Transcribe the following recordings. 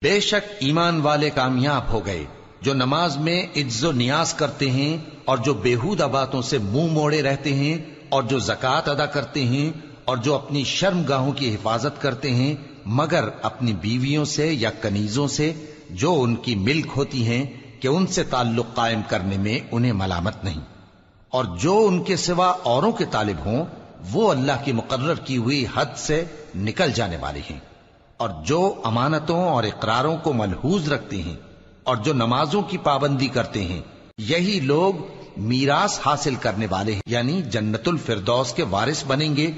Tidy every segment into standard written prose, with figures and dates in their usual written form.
بے شک ایمان والے کامیاب ہو گئے جو نماز میں عجز و نیاز کرتے ہیں اور جو بیہودہ باتوں سے منہ موڑے رہتے ہیں اور جو زکوٰۃ ادا کرتے ہیں اور جو اپنی شرمگاہوں کی حفاظت کرتے ہیں مگر اپنی بیویوں سے یا کنیزوں سے جو ان کی ملک ہوتی ہیں کہ ان سے تعلق قائم کرنے میں انہیں ملامت نہیں، اور جو ان کے سوا اوروں کے طالب ہوں وہ اللہ کی مقرر کی ہوئی حد سے نکل جانے والے ہیں، اور جو امانتوں اور اقراروں کو ملحوظ رکھتے ہیں اور جو نمازوں کی پابندی کرتے ہیں یہی لوگ میراث حاصل کرنے والے ہیں، یعنی جنت الفردوس کے وارث بنیں گے،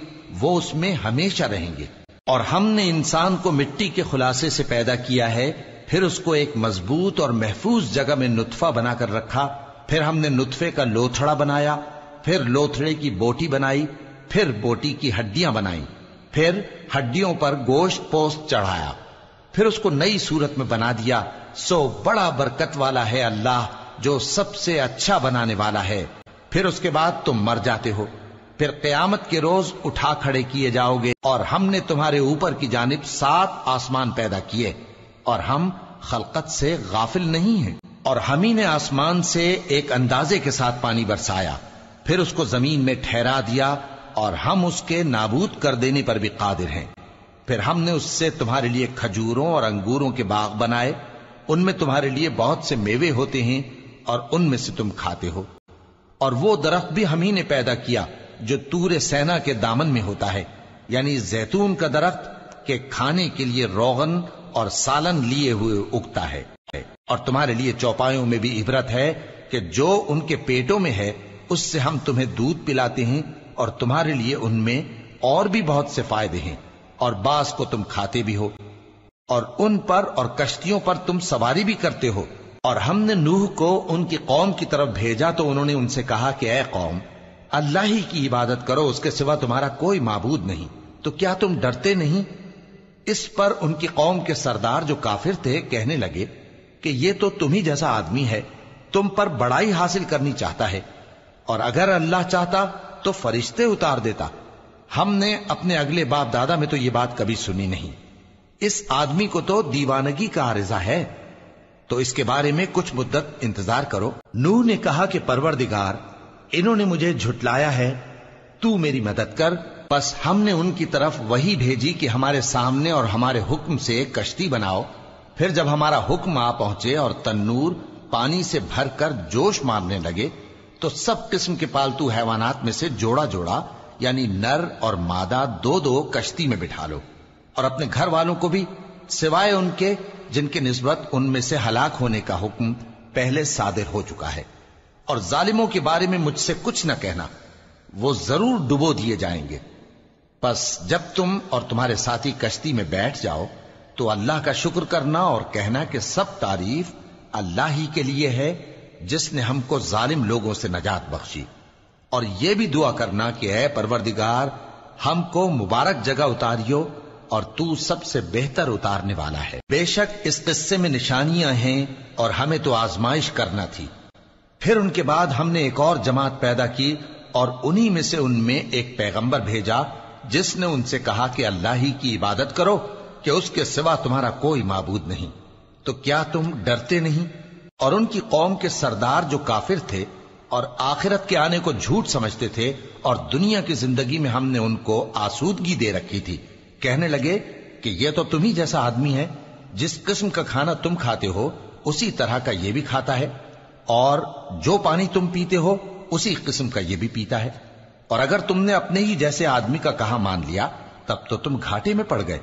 وہ اس میں ہمیشہ رہیں گے۔ اور ہم نے انسان کو مٹی کے خلاصے سے پیدا کیا ہے، پھر اس کو ایک مضبوط اور محفوظ جگہ میں نطفہ بنا کر رکھا، پھر ہم نے نطفے کا لوتھڑا بنایا، پھر لوتھڑے کی بوٹی بنائی، پھر بوٹی کی ہڈیاں بنائیں، پھر ہڈیوں پر گوشت پوست چڑھایا، پھر اس کو نئی صورت میں بنا دیا۔ سو بڑا برکت والا ہے اللہ جو سب سے اچھا بنانے والا ہے۔ پھر اس کے بعد تم مر جاتے ہو، پھر قیامت کے روز اٹھا کھڑے کیے جاؤ گے، اور ہم نے تمہارے اوپر کی جانب 7 آسمان پیدا کیے، اور ہم خلقت سے غافل نہیں ہیں۔ اور ہم ہی نے آسمان سے ایک اندازے کے ساتھ پانی برسایا، پھر اس کو زمین میں ٹھہرا دیا، اور ہم اس کے نابود کر دینے پر بھی قادر ہیں۔ پھر ہم نے اس سے تمہارے لیے کھجوروں اور انگوروں کے باغ بنائے، ان میں تمہارے لیے بہت سے میوے ہوتے ہیں اور ان میں سے تم کھاتے ہو۔ اور وہ درخت بھی ہم ہی نے پیدا کیا جو طور سینا کے دامن میں ہوتا ہے، یعنی زیتون کا درخت کہ کھانے کے لیے روغن اور سالن لیے ہوئے اگتا ہے۔ اور تمہارے لیے چوپایوں میں بھی عبرت ہے کہ جو ان کے پیٹوں میں ہے اس سے ہم تمہیں دودھ پلاتے ہیں، اور تمہارے لیے ان میں اور بھی بہت سے فائدے ہیں، اور بعض کو تم کھاتے بھی ہو، اور ان پر اور کشتیوں پر تم سواری بھی کرتے ہو۔ اور ہم نے نوح کو ان کی قوم کی طرف بھیجا تو انہوں نے ان سے کہا کہ اے قوم، اللہ ہی کی عبادت کرو، اس کے سوا تمہارا کوئی معبود نہیں، تو کیا تم ڈرتے نہیں؟ اس پر ان کی قوم کے سردار جو کافر تھے کہنے لگے کہ یہ تو تم ہی جیسا آدمی ہے، تم پر بڑائی حاصل کرنی چاہتا ہے، اور اگر اللہ چاہتا تو فرشتے اتار دیتا۔ ہم نے اپنے اگلے باپ دادا میں تو یہ بات کبھی سنی نہیں، اس آدمی کو تو دیوانگی کا عارضہ ہے، تو اس کے بارے میں کچھ مدت انتظار کرو۔ نوح نے کہا کہ پروردگار، انہوں نے مجھے جھٹلایا ہے، تو میری مدد کر۔ پس ہم نے ان کی طرف وحی بھیجی کہ ہمارے سامنے اور ہمارے حکم سے ایک کشتی بناؤ۔ پھر جب ہمارا حکم آ پہنچے اور تنور پانی سے بھر کر جوش مارنے لگے تو سب قسم کے پالتو حیوانات میں سے جوڑا جوڑا یعنی نر اور مادہ 2 کشتی میں بٹھا لو، اور اپنے گھر والوں کو بھی سوائے ان کے جن کے نسبت ان میں سے ہلاک ہونے کا حکم پہلے صادر ہو چکا ہے۔ اور ظالموں کے بارے میں مجھ سے کچھ نہ کہنا، وہ ضرور ڈبو دیے جائیں گے۔ پس جب تم اور تمہارے ساتھی کشتی میں بیٹھ جاؤ تو اللہ کا شکر کرنا اور کہنا کہ سب تعریف اللہ ہی کے لیے ہے جس نے ہم کو ظالم لوگوں سے نجات بخشی۔ اور یہ بھی دعا کرنا کہ اے پروردگار، ہم کو مبارک جگہ اتاریو اور تو سب سے بہتر اتارنے والا ہے۔ بے شک اس قصے میں نشانیاں ہیں اور ہمیں تو آزمائش کرنا تھی۔ پھر ان کے بعد ہم نے ایک اور جماعت پیدا کی اور انہی میں سے ان میں ایک پیغمبر بھیجا جس نے ان سے کہا کہ اللہ ہی کی عبادت کرو کہ اس کے سوا تمہارا کوئی معبود نہیں، تو کیا تم ڈرتے نہیں؟ اور ان کی قوم کے سردار جو کافر تھے اور آخرت کے آنے کو جھوٹ سمجھتے تھے اور دنیا کی زندگی میں ہم نے ان کو آسودگی دے رکھی تھی، کہنے لگے کہ یہ تو تم ہی جیسا آدمی ہے، جس قسم کا کھانا تم کھاتے ہو اسی طرح کا یہ بھی کھاتا ہے، اور جو پانی تم پیتے ہو اسی قسم کا یہ بھی پیتا ہے، اور اگر تم نے اپنے ہی جیسے آدمی کا کہا مان لیا تب تو تم گھاٹے میں پڑ گئے۔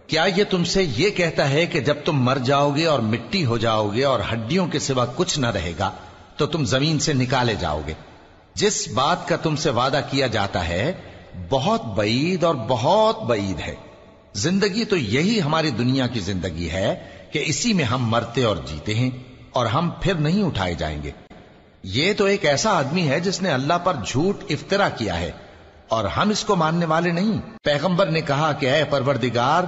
کیا یہ تم سے یہ کہتا ہے کہ جب تم مر جاؤ گے اور مٹی ہو جاؤ گے اور ہڈیوں کے سوا کچھ نہ رہے گا تو تم زمین سے نکالے جاؤ گے؟ جس بات کا تم سے وعدہ کیا جاتا ہے بہت بعید اور بہت بعید ہے۔ زندگی تو یہی ہماری دنیا کی زندگی ہے کہ اسی میں ہم مرتے اور جیتے ہیں اور ہم پھر نہیں اٹھائے جائیں گے۔ یہ تو ایک ایسا آدمی ہے جس نے اللہ پر جھوٹ افطرا کیا ہے اور ہم اس کو ماننے والے نہیں۔ پیغمبر نے کہا کہ اے پروردگار،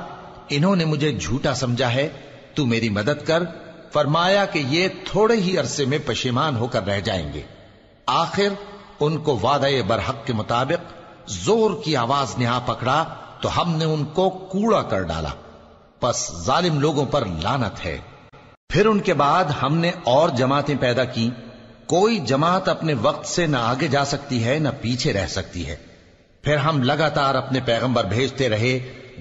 انہوں نے مجھے جھوٹا سمجھا ہے، تو میری مدد کر۔ فرمایا کہ یہ تھوڑے ہی عرصے میں پشیمان ہو کر رہ جائیں گے۔ آخر ان کو وعدہ برحق کے مطابق زور کی آواز نے آ پکڑا تو ہم نے ان کو کوڑا کر ڈالا۔ پس ظالم لوگوں پر لعنت ہے۔ پھر ان کے بعد ہم نے اور جماعتیں پیدا کی، کوئی جماعت اپنے وقت سے نہ آگے جا سکتی ہے نہ پیچھے رہ سکتی ہے۔ پھر ہم لگاتار اپنے پیغمبر بھیجتے رہے،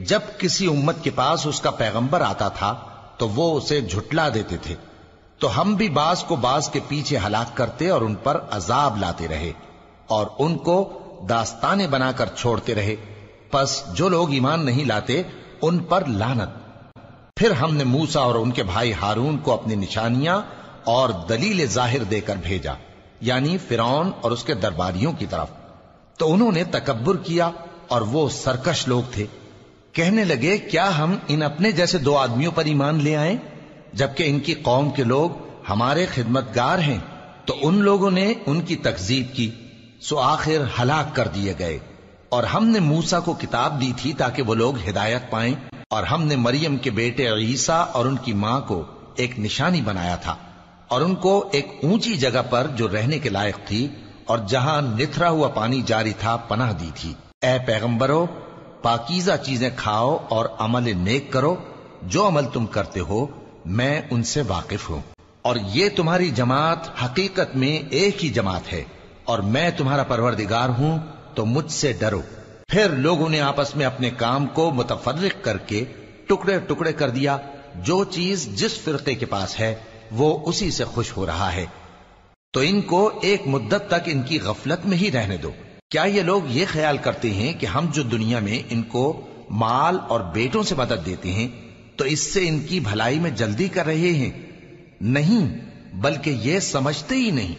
جب کسی امت کے پاس اس کا پیغمبر آتا تھا تو وہ اسے جھٹلا دیتے تھے، تو ہم بھی بعض کو بعض کے پیچھے ہلاک کرتے اور ان پر عذاب لاتے رہے اور ان کو داستانیں بنا کر چھوڑتے رہے۔ پس جو لوگ ایمان نہیں لاتے ان پر لعنت۔ پھر ہم نے موسیٰ اور ان کے بھائی ہارون کو اپنی نشانیاں اور دلیل ظاہر دے کر بھیجا، یعنی فرعون اور اس کے درباریوں کی طرف، تو انہوں نے تکبر کیا اور وہ سرکش لوگ تھے۔ کہنے لگے کیا ہم ان اپنے جیسے دو آدمیوں پر ایمان لے آئیں جبکہ ان کی قوم کے لوگ ہمارے خدمتگار ہیں؟ تو ان لوگوں نے ان کی تکذیب کی، سو آخر ہلاک کر دیے گئے۔ اور ہم نے موسیٰ کو کتاب دی تھی تاکہ وہ لوگ ہدایت پائیں، اور ہم نے مریم کے بیٹے عیسیٰ اور ان کی ماں کو ایک نشانی بنایا تھا اور ان کو ایک اونچی جگہ پر جو رہنے کے لائق تھی اور جہاں نتھرا ہوا پانی جاری تھا پناہ دی تھی۔ اے پیغمبرو، پاکیزہ چیزیں کھاؤ اور عمل نیک کرو، جو عمل تم کرتے ہو میں ان سے واقف ہوں، اور یہ تمہاری جماعت حقیقت میں ایک ہی جماعت ہے، اور میں تمہارا پروردگار ہوں تو مجھ سے ڈرو۔ پھر لوگوں نے آپس میں اپنے کام کو متفرق کر کے ٹکڑے ٹکڑے کر دیا، جو چیز جس فرقے کے پاس ہے وہ اسی سے خوش ہو رہا ہے، تو ان کو ایک مدت تک ان کی غفلت میں ہی رہنے دو۔ کیا یہ لوگ یہ خیال کرتے ہیں کہ ہم جو دنیا میں ان کو مال اور بیٹوں سے مدد دیتے ہیں تو اس سے ان کی بھلائی میں جلدی کر رہے ہیں؟ نہیں، بلکہ یہ سمجھتے ہی نہیں۔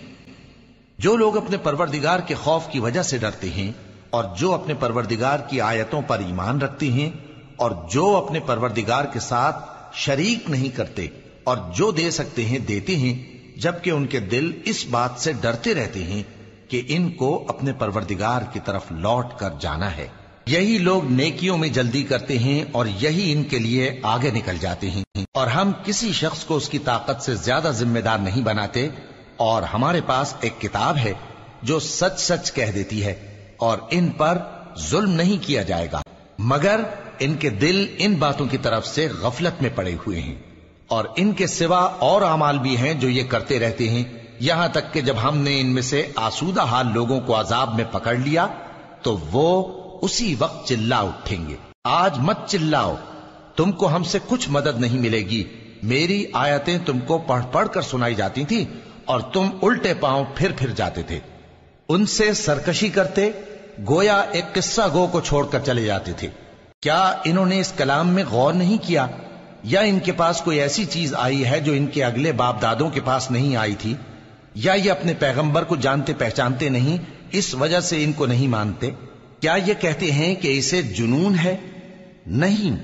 جو لوگ اپنے پروردگار کے خوف کی وجہ سے ڈرتے ہیں اور جو اپنے پروردگار کی آیتوں پر ایمان رکھتے ہیں اور جو اپنے پروردگار کے ساتھ شریک نہیں کرتے اور جو دے سکتے ہیں دیتے ہیں، جبکہ ان کے دل اس بات سے ڈرتے رہتے ہیں کہ ان کو اپنے پروردگار کی طرف لوٹ کر جانا ہے۔ یہی لوگ نیکیوں میں جلدی کرتے ہیں اور یہی ان کے لیے آگے نکل جاتے ہیں، اور ہم کسی شخص کو اس کی طاقت سے زیادہ ذمہ دار نہیں بناتے، اور ہمارے پاس ایک کتاب ہے جو سچ سچ کہہ دیتی ہے، اور ان پر ظلم نہیں کیا جائے گا، مگر ان کے دل ان باتوں کی طرف سے غفلت میں پڑے ہوئے ہیں۔ اور ان کے سوا اور اعمال بھی ہیں جو یہ کرتے رہتے ہیں، یہاں تک کہ جب ہم نے ان میں سے آسودہ حال لوگوں کو عذاب میں پکڑ لیا تو وہ اسی وقت چلا اٹھیں گے۔ آج مت چلاؤ، تم کو ہم سے کچھ مدد نہیں ملے گی، میری آیتیں تم کو پڑھ پڑھ کر سنائی جاتی تھی اور تم الٹے پاؤں پھر جاتے تھے۔ ان سے سرکشی کرتے، گویا ایک قصہ گو کو چھوڑ کر چلے جاتے تھے۔ کیا انہوں نے اس کلام میں غور نہیں کیا، یا ان کے پاس کوئی ایسی چیز آئی ہے جو ان کے اگلے باپ دادوں کے پاس نہیں آئی تھی، یا یہ اپنے پیغمبر کو جانتے پہچانتے نہیں اس وجہ سے ان کو نہیں مانتے؟ کیا یہ کہتے ہیں کہ اسے جنون ہے؟ نہیں،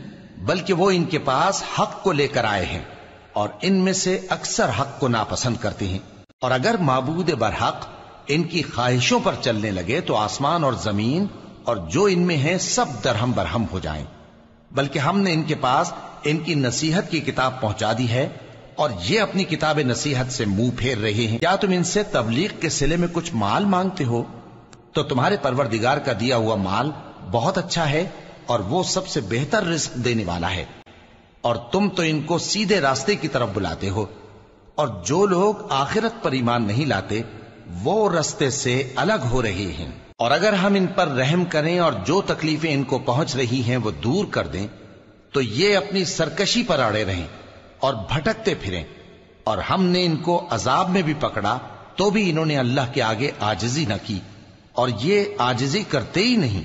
بلکہ وہ ان کے پاس حق کو لے کر آئے ہیں، اور ان میں سے اکثر حق کو ناپسند کرتے ہیں۔ اور اگر معبود برحق ان کی خواہشوں پر چلنے لگے تو آسمان اور زمین اور جو ان میں ہے سب درہم برہم ہو جائیں۔ بلکہ ہم نے ان کے پاس ان کی نصیحت کی کتاب پہنچا دی ہے، اور یہ اپنی کتاب نصیحت سے منہ پھیر رہے ہیں۔ کیا تم ان سے تبلیغ کے صلے میں کچھ مال مانگتے ہو؟ تو تمہارے پروردگار کا دیا ہوا مال بہت اچھا ہے، اور وہ سب سے بہتر رزق دینے والا ہے، اور تم تو ان کو سیدھے راستے کی طرف بلاتے ہو۔ اور جو لوگ آخرت پر ایمان نہیں لاتے وہ راستے سے الگ ہو رہے ہیں۔ اور اگر ہم ان پر رحم کریں اور جو تکلیفیں ان کو پہنچ رہی ہیں وہ دور کر دیں تو یہ اپنی سرکشی پر اڑے رہیں اور بھٹکتے پھریں، اور ہم نے ان کو عذاب میں بھی پکڑا تو بھی انہوں نے اللہ کے آگے عاجزی نہ کی، اور یہ عاجزی کرتے ہی نہیں،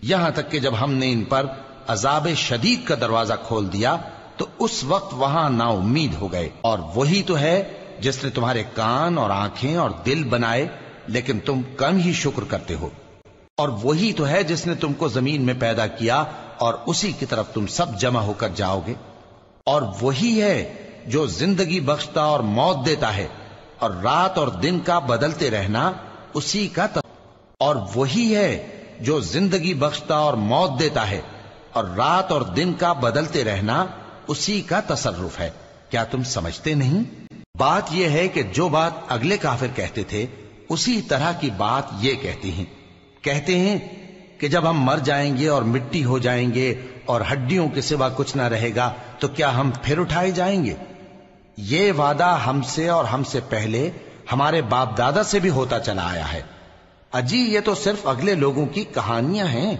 یہاں تک کہ جب ہم نے ان پر عذاب شدید کا دروازہ کھول دیا تو اس وقت وہاں نا امید ہو گئے۔ اور وہی تو ہے جس نے تمہارے کان اور آنکھیں اور دل بنائے، لیکن تم کم ہی شکر کرتے ہو۔ اور وہی تو ہے جس نے تم کو زمین میں پیدا کیا اور اسی کی طرف تم سب جمع ہو کر جاؤ گے۔ اور وہی ہے جو زندگی بخشتا اور موت دیتا ہے، اور رات اور دن کا بدلتے رہنا اسی کا اور وہی ہے جو زندگی بخشتا اور موت دیتا ہے، اور رات اور دن کا بدلتے رہنا اسی کا تصرف ہے۔ کیا تم سمجھتے نہیں؟ بات یہ ہے کہ جو بات اگلے کافر کہتے تھے اسی طرح کی بات یہ کہتے ہیں کہ کہ جب ہم مر جائیں گے اور مٹی ہو جائیں گے اور ہڈیوں کے سوا کچھ نہ رہے گا تو کیا ہم پھر اٹھائے جائیں گے؟ یہ وعدہ ہم سے اور ہم سے پہلے ہمارے باپ دادا سے بھی ہوتا چلا آیا ہے۔ اجی یہ تو صرف اگلے لوگوں کی کہانیاں ہیں۔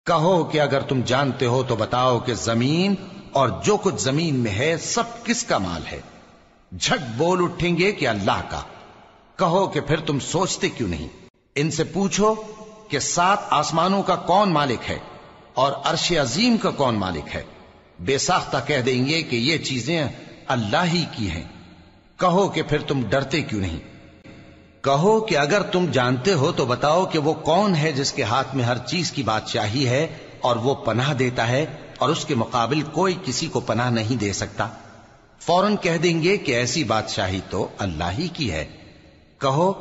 کہو کہ اگر تم جانتے ہو تو بتاؤ کہ زمین اور جو کچھ زمین میں ہے سب کس کا مال ہے؟ جھٹ بول اٹھیں گے کہ اللہ کا۔ کہو کہ پھر تم سوچتے کیوں نہیں؟ ان سے پوچھو کہ 7 آسمانوں کا کون مالک ہے اور عرش عظیم کا کون مالک ہے؟ بے ساختہ کہہ دیں گے کہ یہ چیزیں اللہ ہی کی ہیں۔ کہو کہ پھر تم ڈرتے کیوں نہیں؟ کہو کہ اگر تم جانتے ہو تو بتاؤ کہ وہ کون ہے جس کے ہاتھ میں ہر چیز کی بادشاہی ہے اور وہ پناہ دیتا ہے اور اس کے مقابل کوئی کسی کو پناہ نہیں دے سکتا؟ فوراً کہہ دیں گے کہ ایسی بادشاہی تو اللہ ہی کی ہے۔ کہو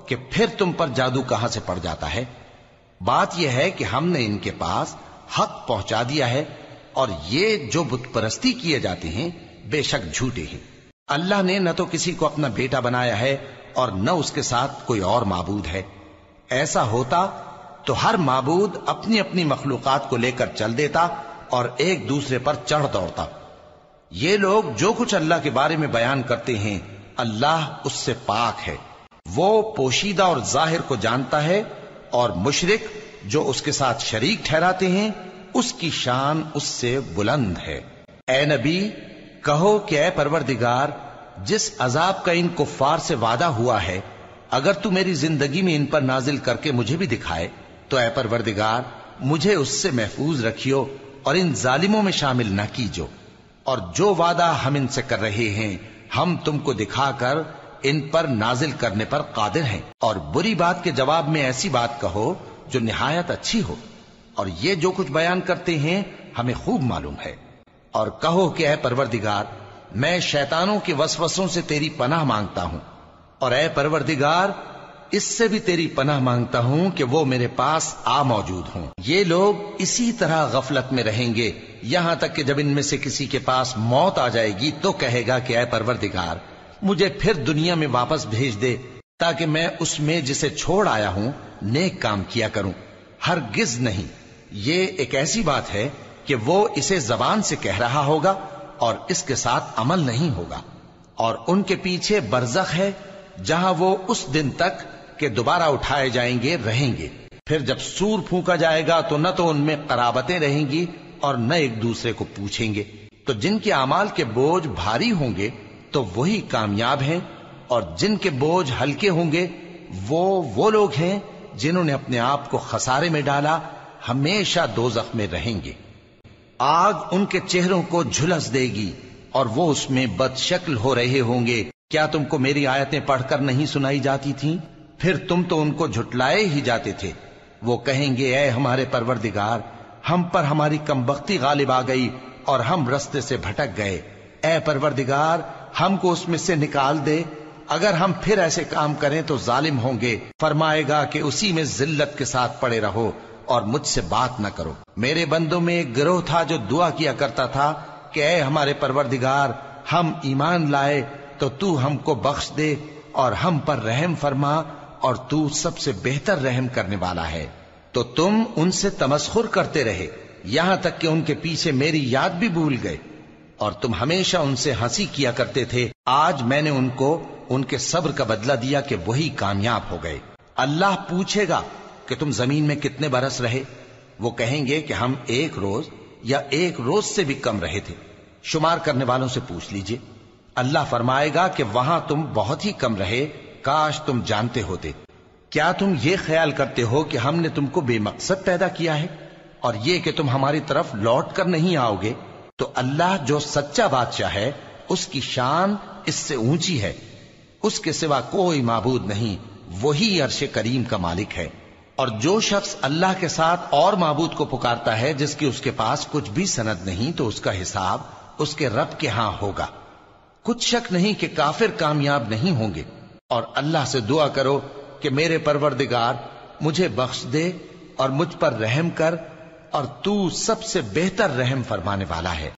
کہ پھر تم پر جادو کہاں سے پڑ جاتا ہے؟ بات یہ ہے کہ ہم نے ان کے پاس حق پہنچا دیا ہے اور یہ جو بت پرستی کیے جاتے ہیں بے شک جھوٹے ہیں۔ اللہ نے نہ تو کسی کو اپنا بیٹا بنایا ہے اور نہ اس کے ساتھ کوئی اور معبود ہے۔ ایسا ہوتا تو ہر معبود اپنی اپنی مخلوقات کو لے کر چل دیتا اور ایک دوسرے پر چڑھ دوڑتا۔ یہ لوگ جو کچھ اللہ کے بارے میں بیان کرتے ہیں اللہ اس سے پاک ہے، وہ پوشیدہ اور ظاہر کو جانتا ہے، اور مشرک جو اس کے ساتھ شریک ٹھہراتے ہیں اس کی شان اس سے بلند ہے۔ اے نبی کہو کہ اے پروردگار، جس عذاب کا ان کفار سے وعدہ ہوا ہے اگر تو میری زندگی میں ان پر نازل کر کے مجھے بھی دکھائے تو اے پروردگار مجھے اس سے محفوظ رکھیو اور ان ظالموں میں شامل نہ کیجو، اور جو وعدہ ہم ان سے کر رہے ہیں ہم تم کو دکھا کر ان پر نازل کرنے پر قادر ہیں۔ اور بری بات کے جواب میں ایسی بات کہو جو نہایت اچھی ہو، اور یہ جو کچھ بیان کرتے ہیں ہمیں خوب معلوم ہے۔ اور کہو کہ اے پروردگار میں شیطانوں کے وسوسوں سے تیری پناہ مانگتا ہوں، اور اے پروردگار اس سے بھی تیری پناہ مانگتا ہوں کہ وہ میرے پاس آ موجود ہوں۔ یہ لوگ اسی طرح غفلت میں رہیں گے یہاں تک کہ جب ان میں سے کسی کے پاس موت آ جائے گی تو کہے گا کہ اے پروردگار مجھے پھر دنیا میں واپس بھیج دے تاکہ میں اس میں جسے چھوڑ آیا ہوں نیک کام کیا کروں۔ ہرگز نہیں، یہ ایک ایسی بات ہے کہ وہ اسے زبان سے کہہ رہا ہوگا اور اس کے ساتھ عمل نہیں ہوگا۔ اور ان کے پیچھے برزخ ہے جہاں وہ اس دن تک کہ دوبارہ اٹھائے جائیں گے رہیں گے۔ پھر جب سور پھونکا جائے گا تو نہ تو ان میں قرابتیں رہیں گی اور نہ ایک دوسرے کو پوچھیں گے۔ تو جن کے اعمال کے بوجھ بھاری ہوں گے تو وہی کامیاب ہیں، اور جن کے بوجھ ہلکے ہوں گے وہ لوگ ہیں جنہوں نے اپنے آپ کو خسارے میں ڈالا، ہمیشہ دوزخ میں رہیں گے۔ آگ ان کے چہروں کو جھلس دے گی اور وہ اس میں بد شکل ہو رہے ہوں گے۔ کیا تم کو میری آیتیں پڑھ کر نہیں سنائی جاتی تھیں؟ پھر تم تو ان کو جھٹلائے ہی جاتے تھے۔ وہ کہیں گے اے ہمارے پروردگار ہم پر ہماری کمبختی غالب آ گئی اور ہم رستے سے بھٹک گئے، اے پروردگار ہم کو اس میں سے نکال دے، اگر ہم پھر ایسے کام کریں تو ظالم ہوں گے۔ فرمائے گا کہ اسی میں ذلت کے ساتھ پڑے رہو اور مجھ سے بات نہ کرو۔ میرے بندوں میں ایک گروہ تھا جو دعا کیا کرتا تھا کہ اے ہمارے پروردگار ہم ایمان لائے تو تو ہم کو بخش دے اور ہم پر رحم فرما، اور تو سب سے بہتر رحم کرنے والا ہے۔ تو تم ان سے تمسخر کرتے رہے یہاں تک کہ ان کے پیچھے میری یاد بھی بھول گئے، اور تم ہمیشہ ان سے ہنسی کیا کرتے تھے۔ آج میں نے ان کو ان کے صبر کا بدلہ دیا کہ وہی کامیاب ہو گئے۔ اللہ پوچھے گا کہ تم زمین میں کتنے برس رہے؟ وہ کہیں گے کہ ہم 1 روز یا 1 روز سے بھی کم رہے تھے۔ شمار کرنے والوں سے پوچھ لیجئے۔ اللہ فرمائے گا کہ وہاں تم بہت ہی کم رہے، کاش تم جانتے ہوتے۔ کیا تم یہ خیال کرتے ہو کہ ہم نے تم کو بے مقصد پیدا کیا ہے اور یہ کہ تم ہماری طرف لوٹ کر نہیں آؤ گے؟ تو اللہ جو سچا بادشاہ ہے اس کی شان اس سے اونچی ہے، اس کے سوا کوئی معبود نہیں، وہی عرش کریم کا مالک ہے۔ اور جو شخص اللہ کے ساتھ اور معبود کو پکارتا ہے جس کی اس کے پاس کچھ بھی سند نہیں تو اس کا حساب اس کے رب کے ہاں ہوگا۔ کچھ شک نہیں کہ کافر کامیاب نہیں ہوں گے۔ اور اللہ سے دعا کرو کہ میرے پروردگار مجھے بخش دے اور مجھ پر رحم کر، اور تو سب سے بہتر رحم فرمانے والا ہے۔